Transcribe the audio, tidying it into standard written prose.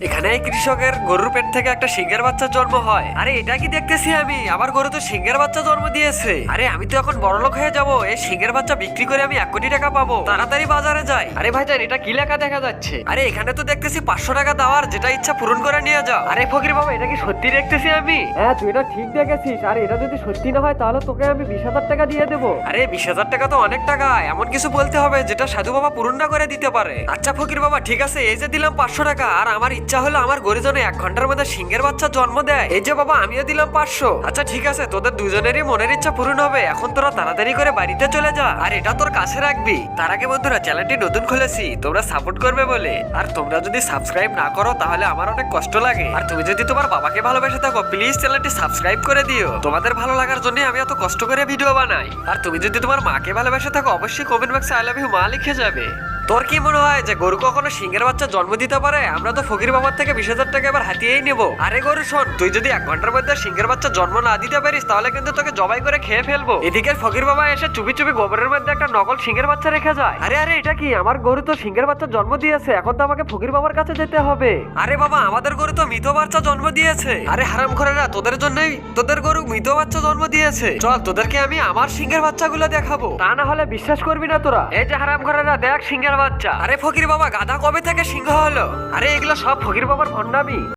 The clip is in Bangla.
এখানে এই কৃষকের গরুর পেট থেকে একটা সিংহের বাচ্চার জন্ম হয়। আরে এটা কি দেখতেছি আমি, আমার গরু তো সিংহের বাচ্চা জন্ম দিয়েছে। আরে আমি তো এখন বড়লোক হয়ে যাব, এই সিংহের বাচ্চা বিক্রি করে আমি 1 কোটি টাকা পাবো। তাড়াতাড়ি বাজারে যাই। আরে ভাইজান, এটা কি লেখা দেখা যাচ্ছে? আরে এখানে তো দেখতেছি 500 টাকা দেওয়ার, যেটা ইচ্ছা পূরণ করে নিয়ে যাও। আরে ফকির বাবা, এটা কি সত্যি দেখতেছি আমি? হ্যাঁ, তুই এটা ঠিক দেখেছিস। আর এটা যদি সত্যি না হয় তাহলে তোকে আমি 20,000 টাকা দিয়ে দেবো। আরে 20,000 টাকা তো অনেক টাকা, এমন কিছু বলতে হবে যেটা সাধু বাবা পূরণ না করে দিতে পারে। আচ্ছা ফকির বাবা, ঠিক আছে, এই যে দিলাম 500 টাকা। আর আমার ইচ্ছা হলো আমার গরু যেন 1 ঘন্টার মধ্যে সিংহের বাচ্চা জন্ম দেয়। এই যে বাবা, আমিও দিলাম 500। আচ্ছা ঠিক আছে, তোদের দুজনেরই মনের ইচ্ছা পূরণ হবে। এখন তোরা তাড়াতাড়ি করে বাড়িতে চলে যা, আর এটা তোর কাছে রাখবি। তার আগে বন্ধুরা, চ্যানেলটি নতুন খুলেছি, তোমরা সাপোর্ট করবে বলে। আর তোমরা যদি সাবস্ক্রাইব না করো তাহলে আমার অনেক কষ্ট লাগে। আর তুমি যদি তোমার বাবাকে ভালোবেসে থাকো, প্লিজ চ্যানেলটি সাবস্ক্রাইব করে দিও। তোমাদের ভালো লাগার জন্য আমি এত কষ্ট করে ভিডিও বানাই। আর তুমি যদি তোমার মাকে ভালোবেসে থাকো, অবশ্যই কমেন্ট বক্সে আই লাভ ইউ মা লিখে যাবে। তোর কি মনে হয় যে গরু কখনো সিংহের বাচ্চা জন্ম দিতে পারে? আমরা তো ফকির বাবার থেকে 20,000 টাকা এবার হাতিয়েই নেবো। আরে গরু শোন, তুই যদি 1 ঘন্টার মধ্যে সিংহের বাচ্চা জন্ম না দিতে পারিস তাহলে কিন্তু তোকে জবাই করে খেয়ে ফেলবো। এদিকে ফকির বাবা এসে চুপি চুপি গোবরের মধ্যে একটা নকল সিংহের বাচ্চা রেখে যায়। আরে আরে, এটা কি? আমার গরু তো সিংহের বাচ্চা জন্ম দিয়েছে, এখন তো আমাকে ফকির বাবার কাছে যেতে হবে। আরে বাবা, আমাদের গরু তো মৃত বাচ্চা জন্ম দিয়েছে। আরে হারামখোরেরা, তোদের জন্যই তোদের গরু মৃত বাচ্চা জন্ম দিয়েছে। চল, তোদেরকে আমি আমার সিংহের বাচ্চাগুলো দেখাবো। তা না হলে বিশ্বাস করবি না তোরা। এই যে হারামখোরেরা, দেখ সিংহের বাচ্চা। আরে ফকির বাবা, গাধা কবে থেকে সিংহ হলো? আরে এগুলো সব ফকির বাবার ভণ্ডামি।